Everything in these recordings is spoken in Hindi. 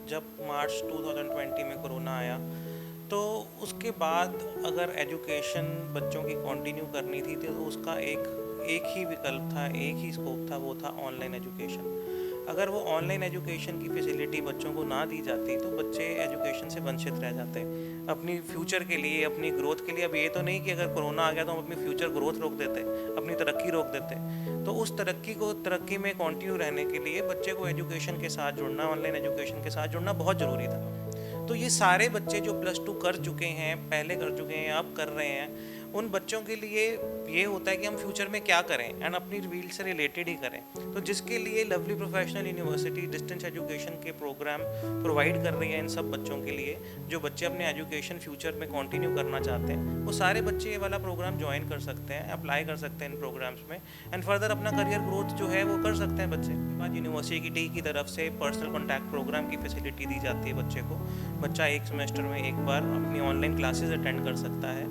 जब मार्च 2020 में कोरोना आया, तो उसके बाद अगर एजुकेशन बच्चों की कंटिन्यू करनी थी तो उसका एक एक ही विकल्प था, एक ही स्कोप था, वो था ऑनलाइन एजुकेशन। अगर वो ऑनलाइन एजुकेशन की फैसिलिटी बच्चों को ना दी जाती तो बच्चे एजुकेशन से वंचित रह जाते अपनी फ्यूचर के लिए, अपनी ग्रोथ के लिए। अब ये तो नहीं कि अगर कोरोना आ गया तो हम अपनी फ्यूचर ग्रोथ रोक देते, अपनी तरक्की रोक देते। तो उस तरक्की में कंटिन्यू रहने के लिए बच्चे को एजुकेशन के साथ जुड़ना, ऑनलाइन एजुकेशन के साथ जुड़ना बहुत ज़रूरी था। तो ये सारे बच्चे जो +2 कर चुके हैं, पहले कर चुके हैं, अब कर रहे हैं, उन बच्चों के लिए ये होता है कि हम फ्यूचर में क्या करें एंड अपनी फील्ड से रिलेटेड ही करें। तो जिसके लिए lovely professional university distance education के प्रोग्राम प्रोवाइड कर रही है इन सब बच्चों के लिए, जो बच्चे अपने एजुकेशन फ्यूचर में कंटिन्यू करना चाहते हैं। वो सारे बच्चे ये वाला प्रोग्राम ज्वाइन कर सकते हैं, अप्लाई कर सकते हैं इन प्रोग्राम्स में एंड फर्दर अपना करियर ग्रोथ जो है वो कर सकते हैं बच्चे। बाद यूनिवर्सिटी की तरफ से पर्सनल कॉन्टैक्ट प्रोग्राम की फैसिलिटी दी जाती है बच्चे को। बच्चा एक सेमेस्टर में एक बार अपनी ऑनलाइन क्लासेस अटेंड कर सकता है।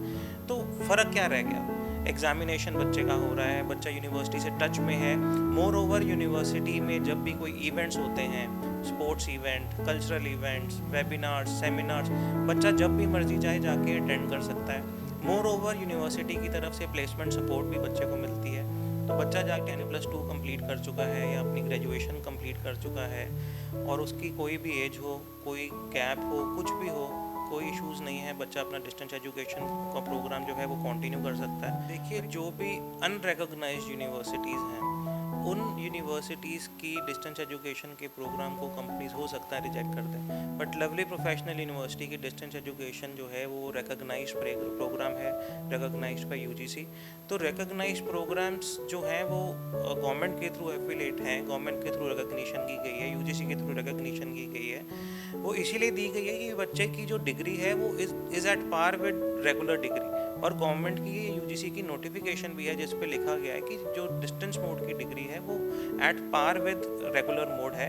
तो फ़र्क क्या रह गया? एग्जामिनेशन बच्चे का हो रहा है, बच्चा यूनिवर्सिटी से टच में है। मोर ओवर यूनिवर्सिटी में जब भी कोई इवेंट्स होते हैं, sports event, cultural events, webinars, seminars, बच्चा जब भी मर्जी चाहे जाके अटेंड कर सकता है। मोर ओवर यूनिवर्सिटी की तरफ से प्लेसमेंट सपोर्ट भी बच्चे को मिलती है। तो बच्चा जाके +2 कंप्लीट कर चुका है या अपनी ग्रेजुएशन कंप्लीट कर चुका है, और उसकी कोई भी एज हो, कोई गैप हो, कुछ भी हो, कोई इश्यूज़ नहीं है। बच्चा अपना डिस्टेंस एजुकेशन का प्रोग्राम जो है वो कंटिन्यू कर सकता है। देखिए, जो भी अनरिकॉग्नाइज्ड यूनिवर्सिटीज़ हैं, उन यूनिवर्सिटीज़ की डिस्टेंस एजुकेशन के प्रोग्राम को कंपनीज हो सकता है रिजेक्ट कर दें, बट लवली प्रोफेशनल यूनिवर्सिटी की डिस्टेंस एजुकेशन जो है वो रिकॉग्नाइज प्रोग्राम है, रिकॉग्नाइज बाय यूजीसी। तो रिकॉग्नाइज प्रोग्राम्स जो हैं वो गवर्नमेंट के थ्रू एफिलेट हैं, गवर्नमेंट के थ्रू रिकॉग्निशन की गई है, यूजीसी के थ्रू रिकॉग्निशन की गई है। वो इसीलिए दी गई है कि बच्चे की जो डिग्री है वो is at par with regular degree. और गवर्नमेंट की यूजीसी की नोटिफिकेशन भी है जिस पे लिखा गया है कि जो डिस्टेंस मोड की डिग्री है वो at par with regular mode है।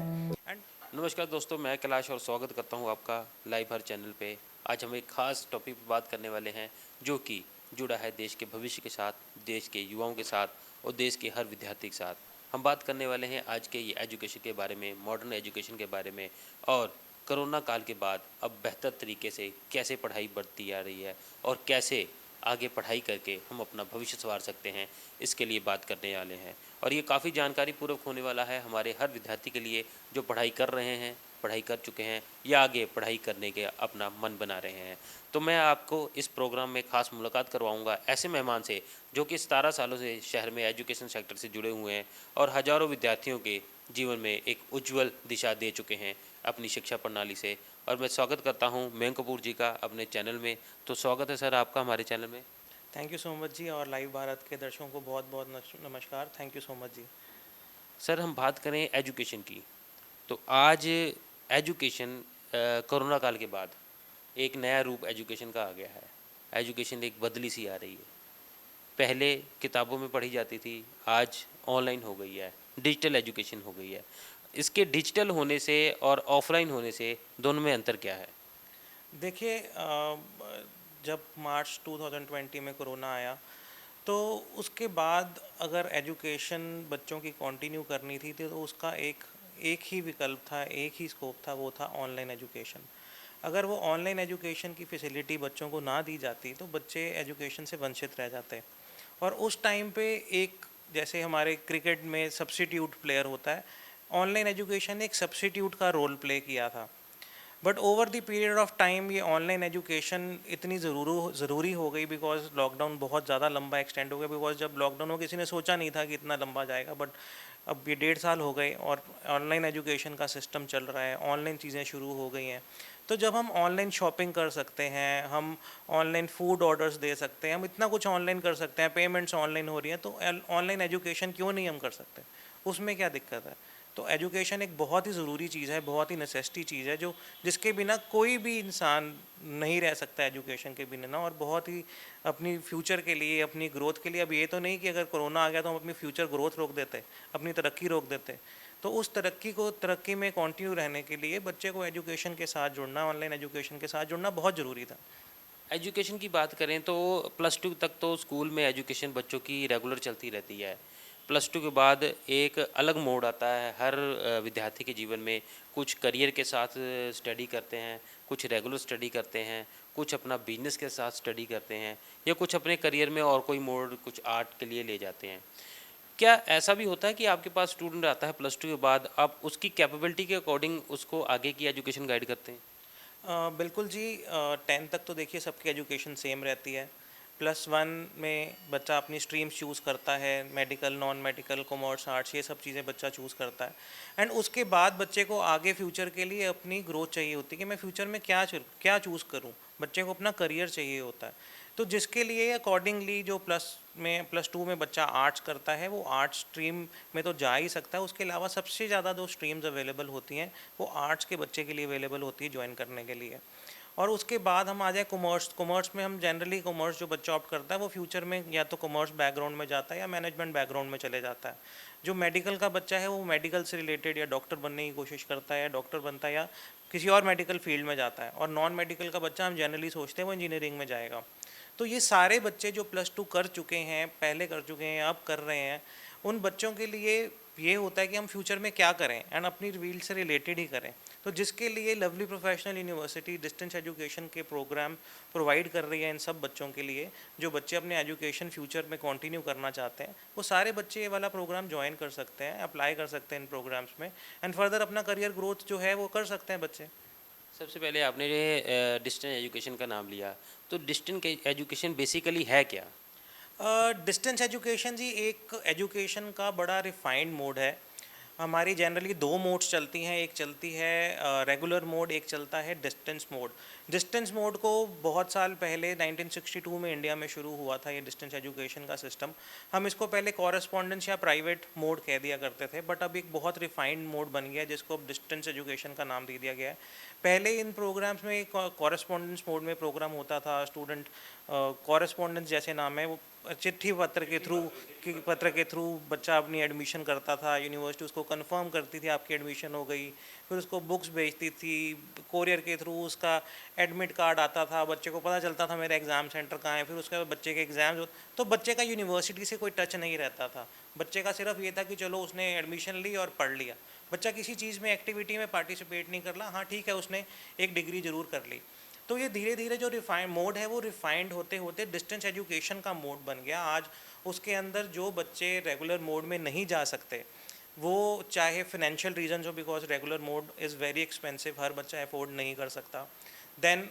एंड नमस्कार दोस्तों, मैं कैलाश और स्वागत करता हूं आपका लाइव हर चैनल पे। आज हम एक ख़ास टॉपिक पर बात करने वाले हैं जो कि जुड़ा है देश के भविष्य के साथ, देश के युवाओं के साथ और देश के हर विद्यार्थी के साथ। हम बात करने वाले हैं आज के ये एजुकेशन के बारे में, मॉडर्न एजुकेशन के बारे में, और कोरोना काल के बाद अब बेहतर तरीके से कैसे पढ़ाई बढ़ती आ रही है और कैसे आगे पढ़ाई करके हम अपना भविष्य संवार सकते हैं, इसके लिए बात करने वाले हैं। और ये काफ़ी जानकारी पूर्वक होने वाला है हमारे हर विद्यार्थी के लिए जो पढ़ाई कर रहे हैं, पढ़ाई कर चुके हैं या आगे पढ़ाई करने के अपना मन बना रहे हैं। तो मैं आपको इस प्रोग्राम में ख़ास मुलाकात करवाऊंगा ऐसे मेहमान से जो कि 17 सालों से शहर में एजुकेशन सेक्टर से जुड़े हुए हैं और हज़ारों विद्यार्थियों के जीवन में एक उज्ज्वल दिशा दे चुके हैं अपनी शिक्षा प्रणाली से। और मैं स्वागत करता हूं मयंक कपूर जी का अपने चैनल में। तो स्वागत है सर आपका हमारे चैनल में। थैंक यू सो मच जी, और लाइव भारत के दर्शकों को बहुत बहुत नमस्कार। थैंक यू सो मच जी। सर हम बात करें एजुकेशन की, तो आज एजुकेशन कोरोना काल के बाद एक नया रूप एजुकेशन का आ गया है। एजुकेशन एक बदली सी आ रही है। पहले किताबों में पढ़ी जाती थी, आज ऑनलाइन हो गई है, डिजिटल एजुकेशन हो गई है। इसके डिजिटल होने से और ऑफलाइन होने से दोनों में अंतर क्या है? देखिए, जब मार्च 2020 में कोरोना आया, तो उसके बाद अगर एजुकेशन बच्चों की कंटिन्यू करनी थी तो उसका एक एक ही विकल्प था, एक ही स्कोप था, वो था ऑनलाइन एजुकेशन। अगर वो ऑनलाइन एजुकेशन की फैसिलिटी बच्चों को ना दी जाती तो बच्चे एजुकेशन से वंचित रह जाते। और उस टाइम पे एक, जैसे हमारे क्रिकेट में सब्स्टिट्यूट प्लेयर होता है, ऑनलाइन एजुकेशन एक सब्स्टिट्यूट का रोल प्ले किया था। But over the period of time ये ऑनलाइन एजुकेशन इतनी ज़रूरी हो गई, बिकॉज लॉकडाउन बहुत ज़्यादा लंबा एक्सटेंड हो गया। बिकॉज जब लॉकडाउन हो, किसी ने सोचा नहीं था कि इतना लंबा जाएगा, बट अब ये 1.5 साल हो गए और ऑनलाइन एजुकेशन का सिस्टम चल रहा है, ऑनलाइन चीज़ें शुरू हो गई हैं। तो जब हम ऑनलाइन शॉपिंग कर सकते हैं, हम ऑनलाइन फूड ऑर्डर्स दे सकते हैं, हम इतना कुछ ऑनलाइन कर सकते हैं, पेमेंट्स ऑनलाइन हो रही हैं, तो ऑनलाइन एजुकेशन क्यों नहीं हम कर सकते? उसमें क्या दिक्कत है? तो एजुकेशन एक बहुत ही ज़रूरी चीज़ है, बहुत ही नेसेसिटी चीज़ है, जो जिसके बिना कोई भी इंसान नहीं रह सकता एजुकेशन के बिना ना। और बहुत ही अपनी फ्यूचर के लिए, अपनी ग्रोथ के लिए। अब ये तो नहीं कि अगर कोरोना आ गया तो हम अपनी फ्यूचर ग्रोथ रोक देते, अपनी तरक्की रोक देते। तो उस तरक्की में कंटिन्यू रहने के लिए बच्चे को एजुकेशन के साथ जुड़ना, ऑनलाइन एजुकेशन के साथ जुड़ना बहुत ज़रूरी था। एजुकेशन की बात करें तो +2 तक तो स्कूल में एजुकेशन बच्चों की रेगुलर चलती रहती है। प्लस टू के बाद एक अलग मोड़ आता है हर विद्यार्थी के जीवन में। कुछ करियर के साथ स्टडी करते हैं, कुछ रेगुलर स्टडी करते हैं, कुछ अपना बिजनेस के साथ स्टडी करते हैं, या कुछ अपने करियर में और कोई मोड़ कुछ आर्ट के लिए ले जाते हैं। क्या ऐसा भी होता है कि आपके पास स्टूडेंट आता है प्लस टू के बाद, आप उसकी कैपेबिलिटी के अकॉर्डिंग उसको आगे की एजुकेशन गाइड करते हैं? बिल्कुल जी। 10 तक तो देखिए सबकी एजुकेशन सेम रहती है। +1 में बच्चा अपनी स्ट्रीम चूज़ करता है, medical, non medical, commerce, arts, ये सब चीज़ें बच्चा चूज़ करता है। एंड उसके बाद बच्चे को आगे फ्यूचर के लिए अपनी ग्रोथ चाहिए होती है कि मैं फ्यूचर में क्या चूज़ करूँ। बच्चे को अपना करियर चाहिए होता है। तो जिसके लिए अकॉर्डिंगली जो +2 में बच्चा आर्ट्स करता है, वो आर्ट्स स्ट्रीम में तो जा ही सकता है। उसके अलावा सबसे ज़्यादा जो स्ट्रीम्स अवेलेबल होती हैं वो आर्ट्स के बच्चे के लिए अवेलेबल होती है ज्वाइन करने के लिए। और उसके बाद हम आ जाए कॉमर्स। कॉमर्स में हम जनरली कॉमर्स जो बच्चा ऑप्ट करता है वो फ्यूचर में या तो कॉमर्स बैकग्राउंड में जाता है या मैनेजमेंट बैकग्राउंड में चले जाता है। जो मेडिकल का बच्चा है वो मेडिकल से रिलेटेड या डॉक्टर बनने की कोशिश करता है, या डॉक्टर बनता है, या किसी और मेडिकल फील्ड में जाता है। और नॉन मेडिकल का बच्चा हम जनरली सोचते हैं वो इंजीनियरिंग में जाएगा। तो ये सारे बच्चे जो +2 कर चुके हैं, पहले कर चुके हैं, अब कर रहे हैं, उन बच्चों के लिए ये होता है कि हम फ्यूचर में क्या करें एंड अपनी फील्ड से रिलेटेड ही करें। तो जिसके लिए lovely professional university distance education के प्रोग्राम प्रोवाइड कर रही है इन सब बच्चों के लिए, जो बच्चे अपने एजुकेशन फ्यूचर में कंटिन्यू करना चाहते हैं। वो सारे बच्चे ये वाला प्रोग्राम ज्वाइन कर सकते हैं, अप्लाई कर सकते हैं इन प्रोग्राम्स में, एंड फर्दर अपना करियर ग्रोथ जो है वो कर सकते हैं बच्चे। सबसे पहले आपने डिस्टेंस एजुकेशन का नाम लिया, तो डिस्टेंस एजुकेशन बेसिकली है क्या? डिस्टेंस एजुकेशन जी एक एजुकेशन का बड़ा रिफाइंड मोड है। हमारी जनरली दो मोड्स चलती हैं, एक चलती है रेगुलर मोड, एक चलता है डिस्टेंस मोड। डिस्टेंस मोड को बहुत साल पहले 1962 में इंडिया में शुरू हुआ था ये डिस्टेंस एजुकेशन का सिस्टम। हम इसको पहले कॉरेस्पॉन्डेंस या प्राइवेट मोड कह दिया करते थे, बट अब एक बहुत रिफाइंड मोड बन गया है जिसको अब डिस्टेंस एजुकेशन का नाम दे दिया गया है। पहले इन प्रोग्राम्स में कॉरेस्पॉन्डेंस मोड में प्रोग्राम होता था। स्टूडेंट कॉरेस्पॉन्डेंस जैसे नाम है वो चिट्ठी पत्र के थ्रू बच्चा अपनी एडमिशन करता था। यूनिवर्सिटी उसको कंफर्म करती थी आपकी एडमिशन हो गई, फिर उसको बुक्स भेजती थी। कोरियर के थ्रू उसका एडमिट कार्ड आता था, बच्चे को पता चलता था मेरा एग्ज़ाम सेंटर कहाँ है। फिर उसके बाद बच्चे के एग्ज़ाम्स तो बच्चे का यूनिवर्सिटी से कोई टच नहीं रहता था। बच्चे का सिर्फ ये था कि चलो उसने एडमिशन ली और पढ़ लिया। बच्चा किसी चीज़ में एक्टिविटी में पार्टिसिपेट नहीं कर रहा। हाँ ठीक है, उसने एक डिग्री ज़रूर कर ली। तो ये धीरे धीरे जो रिफाइंड मोड है वो रिफाइंड होते होते डिस्टेंस एजुकेशन का मोड बन गया आज। उसके अंदर जो बच्चे रेगुलर मोड में नहीं जा सकते, वो चाहे फिनेंशियल रीजन हो, because regular mode is very expensive, हर बच्चा अफोर्ड नहीं कर सकता। देन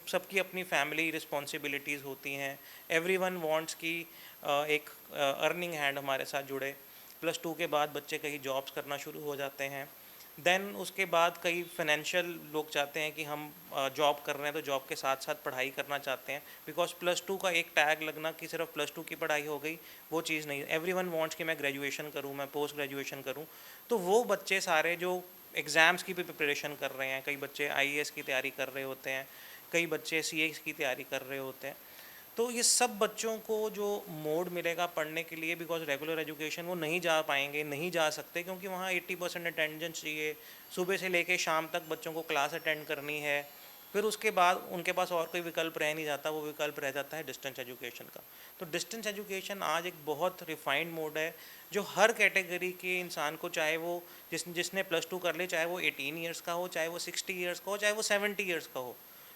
सबकी अपनी फैमिली रिस्पॉन्सिबिलिटीज़ होती हैं। एवरीवन वांट्स कि एक अर्निंग हैंड हमारे साथ जुड़े। +2 के बाद बच्चे कहीं जॉब्स करना शुरू हो जाते हैं। देन उसके बाद कई फाइनेंशियल लोग चाहते हैं कि हम जॉब कर रहे हैं तो जॉब के साथ साथ पढ़ाई करना चाहते हैं, बिकॉज +2 का एक टैग लगना कि सिर्फ +2 की पढ़ाई हो गई, वो चीज़ नहीं। एवरीवन वांट्स कि मैं ग्रेजुएशन करूं, मैं पोस्ट ग्रेजुएशन करूं। तो वो बच्चे सारे जो एग्ज़ाम्स की भी प्रिपरेशन कर रहे हैं, कई बच्चे आईएएस की तैयारी कर रहे होते हैं, कई बच्चे सीए की तैयारी कर रहे होते हैं। तो ये सब बच्चों को जो मोड मिलेगा पढ़ने के लिए, बिकॉज रेगुलर एजुकेशन वो नहीं जा पाएंगे, नहीं जा सकते, क्योंकि वहाँ 80% अटेंडेंस चाहिए। सुबह से लेके शाम तक बच्चों को क्लास अटेंड करनी है। फिर उसके बाद उनके पास और कोई विकल्प रह नहीं जाता, वो विकल्प रह जाता है डिस्टेंस एजुकेशन का। तो डिस्टेंस एजुकेशन आज एक बहुत रिफाइंड मोड है जो हर कैटेगरी के इंसान को, चाहे वो जिसने +2 कर ले, चाहे वो 18 ईयर्स का हो, चाहे वो 60 ईयर्स का हो, चाहे वो 70 ईयर्स का हो,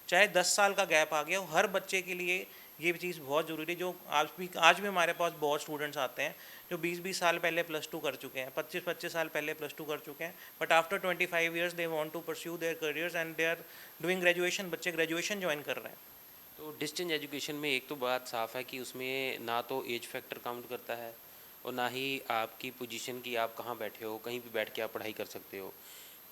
चाहे 10 साल का गैप आ गया हो, हर बच्चे के लिए ये चीज़ बहुत ज़रूरी है। जो आज भी हमारे पास बहुत स्टूडेंट्स आते हैं जो 20-20 साल पहले +2 कर चुके हैं, 25-25 साल पहले +2 कर चुके हैं, but after 25 years they want to pursue their careers and they are doing graduation. बच्चे ग्रेजुएशन ज्वाइन कर रहे हैं। तो डिस्टेंस एजुकेशन में एक तो बात साफ़ है कि उसमें ना तो एज फैक्टर काउंट करता है, और ना ही आपकी पोजीशन की आप कहाँ बैठे हो, कहीं भी बैठ के आप पढ़ाई कर सकते हो।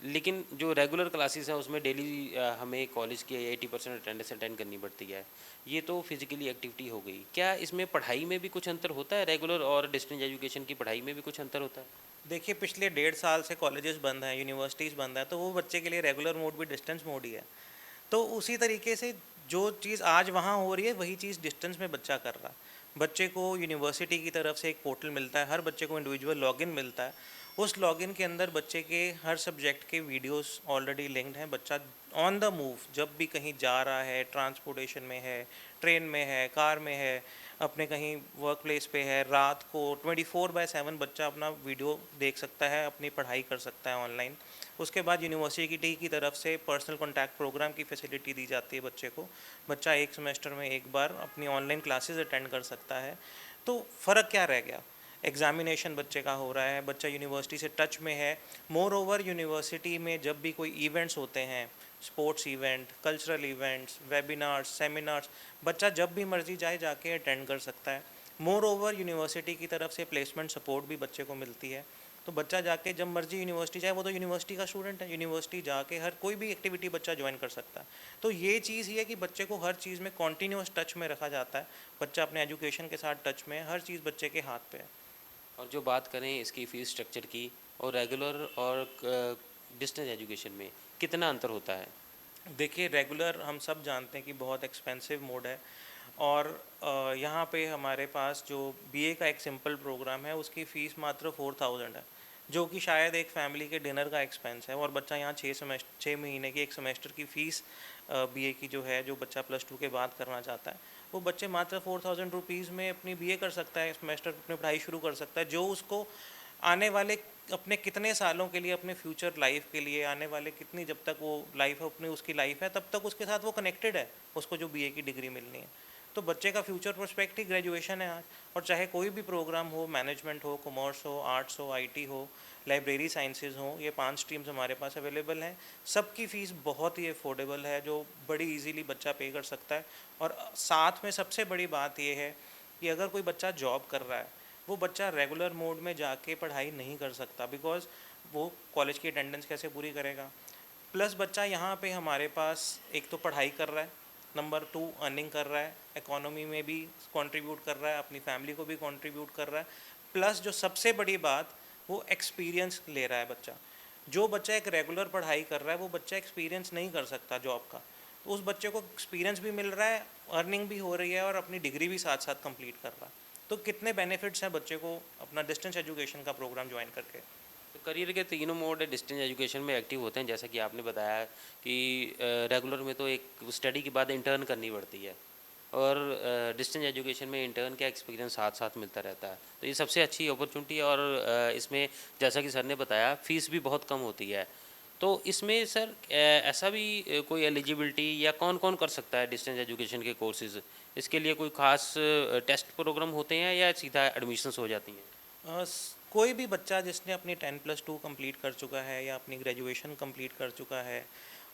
लेकिन जो रेगुलर क्लासेस हैं उसमें डेली हमें कॉलेज की 80% अटेंडेंस अटेंड करनी पड़ती है। ये तो फिजिकली एक्टिविटी हो गई। क्या इसमें पढ़ाई में भी कुछ अंतर होता है? रेगुलर और डिस्टेंस एजुकेशन की पढ़ाई में भी कुछ अंतर होता है? देखिए, पिछले 1.5 साल से कॉलेजेस बंद हैं, यूनिवर्सिटीज़ बंद है, तो वो बच्चे के लिए रेगुलर मोड भी डिस्टेंस मोड ही है। तो उसी तरीके से जो चीज़ आज वहाँ हो रही है वही चीज़ डिस्टेंस में बच्चा कर रहा है। बच्चे को यूनिवर्सिटी की तरफ से एक पोर्टल मिलता है, हर बच्चे को इंडिविजुअल लॉगिन मिलता है। उस लॉगिन के अंदर बच्चे के हर सब्जेक्ट के वीडियोस ऑलरेडी लिंक्ड हैं। बच्चा ऑन द मूव जब भी कहीं जा रहा है, ट्रांसपोर्टेशन में है, ट्रेन में है, कार में है, अपने कहीं वर्क प्लेस पे है, रात को 24/7 बच्चा अपना वीडियो देख सकता है, अपनी पढ़ाई कर सकता है ऑनलाइन। उसके बाद यूनिवर्सिटी की तरफ से पर्सनल कॉन्टैक्ट प्रोग्राम की फैसिलिटी दी जाती है बच्चे को। बच्चा एक सेमेस्टर में एक बार अपनी ऑनलाइन क्लासेस अटेंड कर सकता है। तो फ़र्क क्या रह गया? एग्जामिनेशन बच्चे का हो रहा है, बच्चा यूनिवर्सिटी से टच में है। मोर ओवर यूनिवर्सिटी में जब भी कोई इवेंट्स होते हैं, sports event, cultural events, webinars, seminars, बच्चा जब भी मर्जी जाए जाके अटेंड कर सकता है। मोर ओवर यूनिवर्सिटी की तरफ से प्लेसमेंट सपोर्ट भी बच्चे को मिलती है। तो बच्चा जाके जब मर्जी यूनिवर्सिटी जाए, वो तो यूनिवर्सिटी का स्टूडेंट है, यूनिवर्सिटी जाके हर कोई भी एक्टिविटी बच्चा ज्वाइन कर सकता है। तो ये चीज़ ही है कि बच्चे को हर चीज़ में कॉन्टीन्यूस टच में रखा जाता है। बच्चा अपने एजुकेशन के साथ टच में है, हर चीज़ बच्चे के हाथ पे है। और जो बात करें इसकी फ़ीस स्ट्रक्चर की और रेगुलर और डिस्टेंस एजुकेशन में कितना अंतर होता है? देखिए, रेगुलर हम सब जानते हैं कि बहुत एक्सपेंसिव मोड है, और यहाँ पे हमारे पास जो बीए का एक सिंपल प्रोग्राम है उसकी फ़ीस मात्र 4000 है, जो कि शायद एक फैमिली के डिनर का एक्सपेंस है। और बच्चा यहाँ 6 महीने की एक सेमेस्टर की फ़ीस बीए की जो है, जो बच्चा +2 के बाद करना चाहता है, वो बच्चे मात्र 4000 रुपीज़ में अपनी बीए कर सकता है, सेमेस्टर अपनी पढ़ाई शुरू कर सकता है, जो उसको आने वाले अपने कितने सालों के लिए, अपने फ्यूचर लाइफ के लिए, आने वाले कितनी, जब तक वो लाइफ है, अपनी उसकी लाइफ है, तब तक उसके साथ वो कनेक्टेड है, उसको जो बीए की डिग्री मिलनी है। तो बच्चे का फ्यूचर प्रोस्पेक्ट ही ग्रेजुएशन है आज। और चाहे कोई भी प्रोग्राम हो, मैनेजमेंट हो, कॉमर्स हो, आर्ट्स हो, आईटी हो, लाइब्रेरी साइंसेज हो, ये 5 स्ट्रीम्स हमारे पास अवेलेबल हैं। सबकी फ़ीस बहुत ही अफोर्डेबल है, जो बड़ी इजीली बच्चा पे कर सकता है। और साथ में सबसे बड़ी बात ये है कि अगर कोई बच्चा जॉब कर रहा है, वो बच्चा रेगुलर मोड में जाके पढ़ाई नहीं कर सकता, बिकॉज़ वो कॉलेज की अटेंडेंस कैसे पूरी करेगा। प्लस बच्चा यहाँ पे हमारे पास एक तो पढ़ाई कर रहा है, नंबर 2 अर्निंग कर रहा है, इकोनॉमी में भी कंट्रीब्यूट कर रहा है, अपनी फैमिली को भी कंट्रीब्यूट कर रहा है। प्लस जो सबसे बड़ी बात, वो एक्सपीरियंस ले रहा है बच्चा। जो बच्चा एक रेगुलर पढ़ाई कर रहा है, वो बच्चा एक्सपीरियंस नहीं कर सकता जॉब का। तो उस बच्चे को एक्सपीरियंस भी मिल रहा है, अर्निंग भी हो रही है, और अपनी डिग्री भी साथ साथ कंप्लीट कर रहा है। तो कितने बेनिफिट्स हैं बच्चे को अपना डिस्टेंस एजुकेशन का प्रोग्राम ज्वाइन करके। तो करियर के तीनों मोड डिस्टेंस एजुकेशन में एक्टिव होते हैं, जैसा कि आपने बताया कि रेगुलर में तो एक स्टडी के बाद इंटर्न करनी पड़ती है और डिस्टेंस एजुकेशन में इंटर्न का एक्सपीरियंस साथ साथ मिलता रहता है। तो ये सबसे अच्छी अपॉर्चुनिटी है और इसमें जैसा कि सर ने बताया फ़ीस भी बहुत कम होती है। तो इसमें सर ऐसा भी कोई एलिजिबिलिटी या कौन कौन कर सकता है डिस्टेंस एजुकेशन के कोर्सेज़? इसके लिए कोई ख़ास टेस्ट प्रोग्राम होते हैं या सीधा एडमिशन्स हो जाती हैं? कोई भी बच्चा जिसने अपनी 10+2 कंप्लीट कर चुका है या अपनी ग्रेजुएशन कंप्लीट कर चुका है,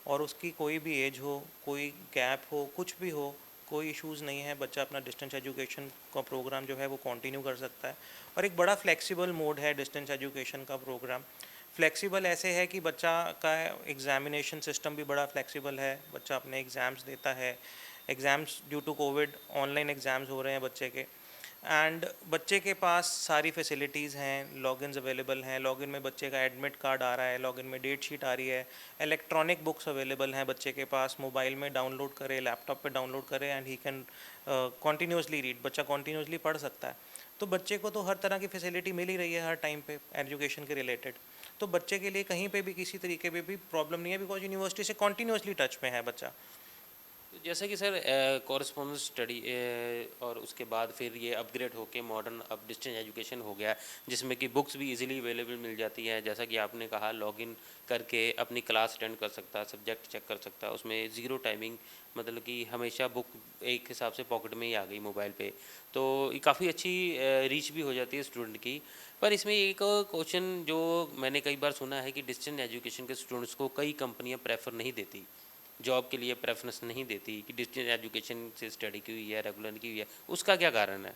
और उसकी कोई भी एज हो, कोई गैप हो, कुछ भी हो, कोई इश्यूज़ नहीं है, बच्चा अपना डिस्टेंस एजुकेशन का प्रोग्राम जो है वो कंटिन्यू कर सकता है। और एक बड़ा फ्लेक्सिबल मोड है डिस्टेंस एजुकेशन का प्रोग्राम। फ्लेक्सिबल ऐसे है कि बच्चा का एग्ज़ामिनेशन सिस्टम भी बड़ा फ्लेक्सिबल है, बच्चा अपने एग्ज़ाम्स देता है। Exams due to Covid online exams हो रहे हैं बच्चे के, एंड बच्चे के पास सारी फैसिलिटीज़ हैं, लॉगिन्स अवेलेबल हैं। लॉगिन में बच्चे का एडमिट कार्ड आ रहा है, लॉगिन में डेट शीट आ रही है, इलेक्ट्रॉनिक बुक्स अवेलेबल हैं बच्चे के पास, मोबाइल में डाउनलोड करे, लैपटॉप पे डाउनलोड करे, and he can continuously read. बच्चा कॉन्टीन्यूसली पढ़ सकता है। तो बच्चे को तो हर तरह की फैसिलिटी मिल ही रही है हर टाइम पे एजुकेशन के रिलेटेड। तो बच्चे के लिए कहीं पे भी किसी तरीके पे भी प्रॉब्लम नहीं है, बिकॉज यूनिवर्सिटी से कॉन्टीन्यूसली टच में है बच्चा। तो जैसे कि सर कॉरेस्पॉन्डेंस स्टडी और उसके बाद फिर ये अपग्रेड होके मॉडर्न अब डिस्टेंस एजुकेशन हो गया जिसमें कि बुक्स भी इजीली अवेलेबल मिल जाती है। जैसा कि आपने कहा लॉगिन करके अपनी क्लास अटेंड कर सकता है, सब्जेक्ट चेक कर सकता है, उसमें ज़ीरो टाइमिंग, मतलब कि हमेशा बुक एक हिसाब से पॉकेट में ही आ गई मोबाइल पे। तो ये काफ़ी अच्छी रीच भी हो जाती है स्टूडेंट की। पर इसमें एक क्वेश्चन जो मैंने कई बार सुना है कि डिस्टेंस एजुकेशन के स्टूडेंट्स को कई कंपनियां प्रेफर नहीं देती, जॉब के लिए प्रेफरेंस नहीं देती कि डिस्टेंस एजुकेशन से स्टडी की हुई है, रेगुलर की हुई है, उसका क्या कारण है?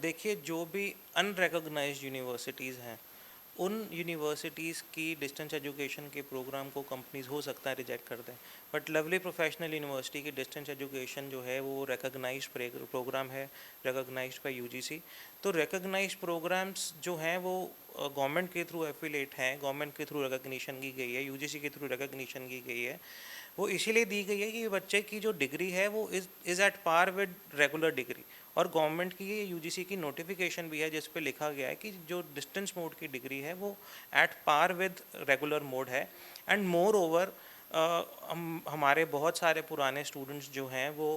देखिए, जो भी अनरिकॉग्नाइज्ड यूनिवर्सिटीज़ हैं, उन यूनिवर्सिटीज़ की डिस्टेंस एजुकेशन के प्रोग्राम को कंपनीज हो सकता है रिजेक्ट कर दें, बट लवली प्रोफेशनल यूनिवर्सिटी की डिस्टेंस एजुकेशन जो है वो रिकॉग्नाइज्ड प्रोग्राम है, रिकॉग्नाइज्ड बाय यूजीसी। तो रिकॉग्नाइज्ड प्रोग्राम्स जो हैं वो गवर्नमेंट के थ्रू एफिलेट हैं, गवर्नमेंट के थ्रू रिकॉग्निशन की गई है, यूजीसी के थ्रू रिकॉग्निशन की गई है। वो इसीलिए दी गई है कि बच्चे की जो डिग्री है वो is at par with regular degree. और गवर्नमेंट की ये यूजीसी की नोटिफिकेशन भी है जिस पे लिखा गया है कि जो डिस्टेंस मोड की डिग्री है वो at par with regular mode है। एंड मोर ओवर हमारे बहुत सारे पुराने स्टूडेंट्स जो हैं वो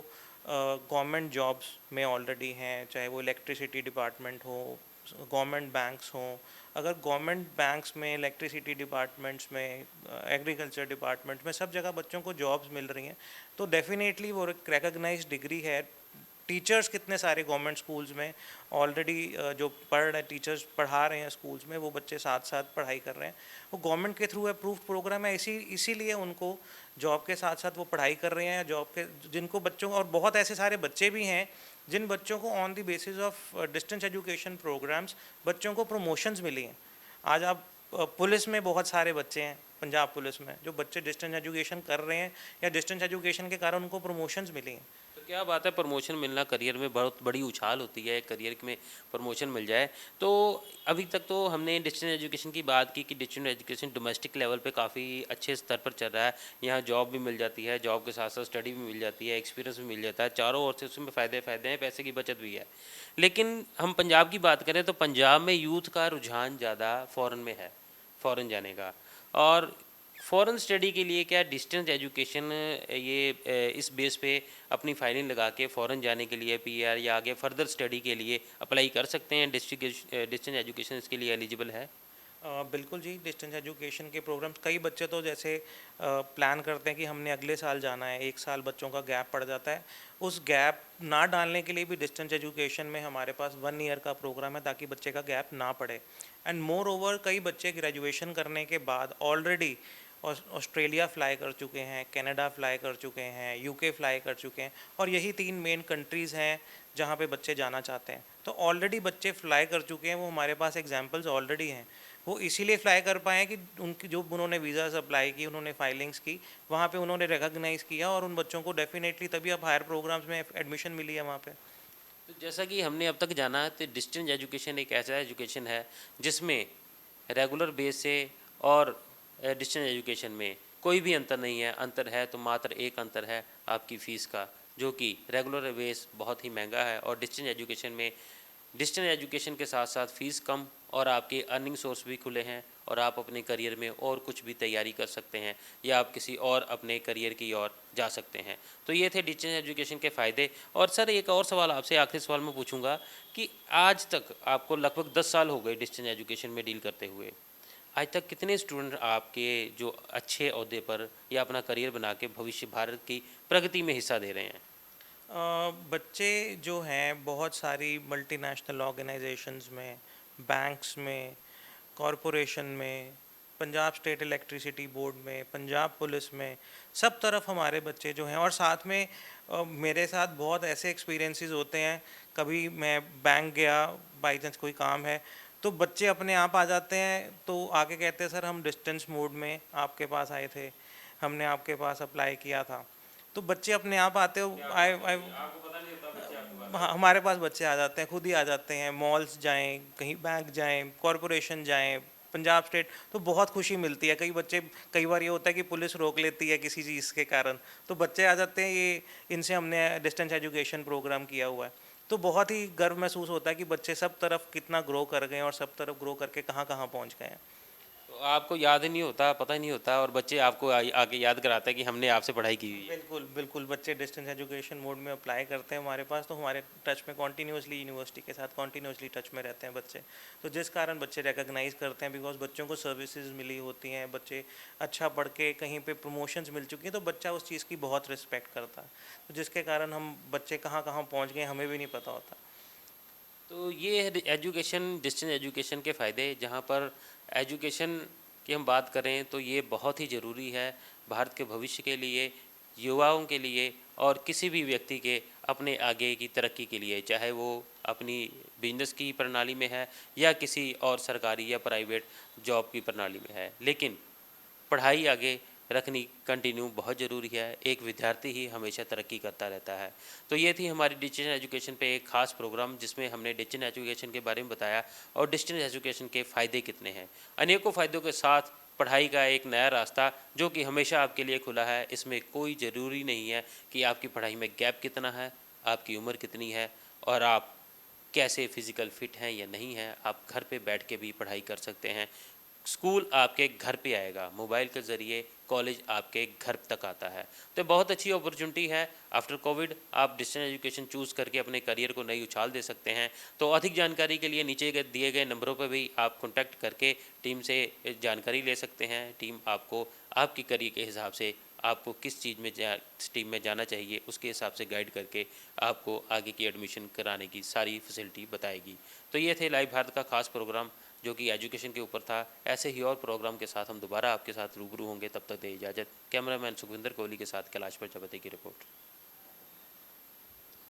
गवर्नमेंट जॉब्स में ऑलरेडी हैं, चाहे वो इलेक्ट्रिसिटी डिपार्टमेंट हो, गवर्नमेंट बैंक्स हों। अगर गवर्नमेंट बैंक्स में, इलेक्ट्रिसिटी डिपार्टमेंट्स में, एग्रीकल्चर डिपार्टमेंट्स में, सब जगह बच्चों को जॉब्स मिल रही हैं, तो डेफिनेटली वो एक रिकग्नाइज्ड डिग्री है। टीचर्स कितने सारे गवर्नमेंट स्कूल्स में ऑलरेडी जो पढ़ रहे टीचर्स पढ़ा रहे हैं स्कूल्स में, वो बच्चे साथ साथ पढ़ाई कर रहे हैं, वो गवर्नमेंट के थ्रू अप्रूव्ड प्रोग्राम है। इसीलिए उनको जॉब के साथ साथ वो पढ़ाई कर रहे हैं, या जॉब के जिनको बच्चों, और बहुत ऐसे सारे बच्चे भी हैं जिन बच्चों को on the basis of distance education programs बच्चों को प्रमोशंस मिली हैं। आज आप पुलिस में बहुत सारे बच्चे हैं, पंजाब पुलिस में जो बच्चे डिस्टेंस एजुकेशन कर रहे हैं या डिस्टेंस एजुकेशन के कारण उनको प्रमोशंस मिली हैं। तो क्या बात है, प्रमोशन मिलना करियर में बहुत बड़ी उछाल होती है, करियर में प्रमोशन मिल जाए। तो अभी तक तो हमने डिस्टेंस एजुकेशन की बात की कि डिस्टेंस एजुकेशन डोमेस्टिक लेवल पे काफ़ी अच्छे स्तर पर चल रहा है। यहाँ जॉब भी मिल जाती है, जॉब के साथ साथ स्टडी भी मिल जाती है, एक्सपीरियंस भी मिल जाता है, चारों ओर से उसमें फ़ायदे फ़ायदे हैं, पैसे की बचत भी है। लेकिन हम पंजाब की बात करें तो पंजाब में यूथ का रुझान ज़्यादा फ़ॉरेन में है, फ़ॉरेन जाने का। और फ़ॉरेन स्टडी के लिए क्या डिस्टेंस एजुकेशन इस बेस पे अपनी फाइलिंग लगा के फ़ॉरेन जाने के लिए पीआर या आगे फर्दर स्टडी के लिए अप्लाई कर सकते हैं? डिस्टेंस एजुकेशन इसके लिए एलिजिबल है? बिल्कुल जी, डिस्टेंस एजुकेशन के प्रोग्राम्स, कई बच्चे तो जैसे प्लान करते हैं कि हमने अगले साल जाना है, एक साल बच्चों का गैप पड़ जाता है। उस गैप ना डालने के लिए भी डिस्टेंस एजुकेशन में हमारे पास 1 ईयर का प्रोग्राम है ताकि बच्चे का गैप ना पड़े। एंड मोर ओवर कई बच्चे ग्रेजुएशन करने के बाद ऑलरेडी ऑस्ट्रेलिया फ़्लाई कर चुके हैं, कनाडा फ़्लाई कर चुके हैं, यूके फ़्लाई कर चुके हैं, और यही 3 मेन कंट्रीज़ हैं जहाँ पे बच्चे जाना चाहते हैं। तो ऑलरेडी बच्चे फ़्लाई कर चुके हैं, वो हमारे पास एग्जांपल्स ऑलरेडी हैं। वो इसीलिए फ़्लाई कर पाए हैं कि उनकी जो उन्होंने वीज़ास अप्लाई की, उन्होंने फाइलिंग्स की, वहाँ पे उन्होंने रिकॉग्नाइज़ किया, और उन बच्चों को डेफिनेटली तभी अब हायर प्रोग्राम्स में एडमिशन मिली है वहाँ पे। तो जैसा कि हमने अब तक जाना है, तो डिस्टेंस एजुकेशन एक ऐसा एजुकेशन है जिसमें रेगुलर बेस से और डिस्टेंस एजुकेशन में कोई भी अंतर नहीं है। अंतर है तो मात्र एक अंतर है आपकी फ़ीस का, जो कि रेगुलर बेस बहुत ही महंगा है, और डिस्टेंस एजुकेशन के साथ साथ फ़ीस कम और आपके अर्निंग सोर्स भी खुले हैं, और आप अपने करियर में और कुछ भी तैयारी कर सकते हैं, या आप किसी और अपने करियर की ओर जा सकते हैं। तो ये थे डिस्टेंस एजुकेशन के फ़ायदे। और सर, एक और सवाल आपसे, आखिरी सवाल मैं पूछूंगा कि आज तक आपको लगभग 10 साल हो गए डिस्टेंस एजुकेशन में डील करते हुए। आज तक कितने स्टूडेंट आपके जो अच्छे ओहदे पर या अपना करियर बना के भविष्य भारत की प्रगति में हिस्सा दे रहे हैं? बच्चे जो हैं बहुत सारी मल्टीनेशनल ऑर्गेनाइजेशंस में, बैंक्स में, कॉरपोरेशन में, पंजाब स्टेट इलेक्ट्रिसिटी बोर्ड में, पंजाब पुलिस में, सब तरफ हमारे बच्चे जो हैं। और साथ में मेरे साथ बहुत ऐसे एक्सपीरियंसेस होते हैं, कभी मैं बैंक गया, बाई चांस कोई काम है, तो बच्चे अपने आप आ जाते हैं, तो आके कहते हैं सर हम डिस्टेंस मोड में आपके पास आए थे, हमने आपके पास अप्लाई किया था। तो बच्चे अपने आप आते हो आए आए आपको पता नहीं होता बच्चे आपके पास हाँ, हमारे पास बच्चे आ जाते हैं, खुद ही आ जाते हैं, मॉल्स जाएं, कहीं बैंक जाएं, कॉरपोरेशन जाएं, पंजाब स्टेट, तो बहुत खुशी मिलती है। कई बार ये होता है कि पुलिस रोक लेती है किसी चीज़ के कारण, तो बच्चे आ जाते हैं, ये इनसे हमने डिस्टेंस एजुकेशन प्रोग्राम किया हुआ है। तो बहुत ही गर्व महसूस होता है कि बच्चे सब तरफ कितना ग्रो कर गए हैं, और सब तरफ ग्रो करके कहाँ कहाँ पहुँच गए हैं। तो आपको याद ही नहीं होता, पता ही नहीं होता, और बच्चे आपको आके याद कराते हैं कि हमने आपसे पढ़ाई की हुई है। बिल्कुल बिल्कुल, बच्चे डिस्टेंस एजुकेशन मोड में अप्लाई करते हैं हमारे पास, तो हमारे टच में कॉन्टीन्यूसली, यूनिवर्सिटी के साथ कॉन्टीन्यूसली टच में रहते हैं बच्चे। तो जिस कारण बच्चे रिकॉग्नाइज करते हैं, बिकॉज बच्चों को सर्विसेज मिली होती हैं, बच्चे अच्छा पढ़ के कहीं पे प्रमोशंस मिल चुकी हैं, तो बच्चा उस चीज़ की बहुत रिस्पेक्ट करता है, तो जिसके कारण हम बच्चे कहाँ कहाँ पहुँच गए हमें भी नहीं पता होता। तो ये है एजुकेशन, डिस्टेंस एजुकेशन के फ़ायदे। जहाँ पर एजुकेशन की हम बात करें तो ये बहुत ही ज़रूरी है भारत के भविष्य के लिए, युवाओं के लिए, और किसी भी व्यक्ति के अपने आगे की तरक्की के लिए, चाहे वो अपनी बिजनेस की प्रणाली में है या किसी और सरकारी या प्राइवेट जॉब की प्रणाली में है। लेकिन पढ़ाई आगे रखनी कंटिन्यू बहुत ज़रूरी है। एक विद्यार्थी ही हमेशा तरक्की करता रहता है। तो ये थी हमारी डिस्टेंस एजुकेशन पे एक ख़ास प्रोग्राम, जिसमें हमने डिस्टेंस एजुकेशन के बारे में बताया और डिस्टेंस एजुकेशन के फ़ायदे कितने हैं। अनेकों फ़ायदों के साथ पढ़ाई का एक नया रास्ता जो कि हमेशा आपके लिए खुला है। इसमें कोई ज़रूरी नहीं है कि आपकी पढ़ाई में गैप कितना है, आपकी उम्र कितनी है, और आप कैसे फिज़िकल फिट हैं या नहीं हैं, आप घर पे बैठ के भी पढ़ाई कर सकते हैं। स्कूल आपके घर पे आएगा, मोबाइल के ज़रिए कॉलेज आपके घर तक आता है। तो बहुत अच्छी अपॉर्च्युनिटी है। आफ्टर कोविड आप डिस्टेंस एजुकेशन चूज़ करके अपने करियर को नई उछाल दे सकते हैं। तो अधिक जानकारी के लिए नीचे के दिए गए नंबरों पर भी आप कॉन्टैक्ट करके टीम से जानकारी ले सकते हैं। टीम आपको आपके करियर के हिसाब से आपको किस चीज़ में टीम में जाना चाहिए, उसके हिसाब से गाइड करके आपको आगे की एडमिशन कराने की सारी फैसिलिटी बताएगी। तो ये थे लाइव भारत का खास प्रोग्राम जो कि एजुकेशन के ऊपर था। ऐसे ही और प्रोग्राम के साथ हम दोबारा आपके साथ रूबरू होंगे। तब तक दे इजाज़त। कैमरामैन सुखविंदर कोहली के साथ कैलाश प्रजापति की रिपोर्ट।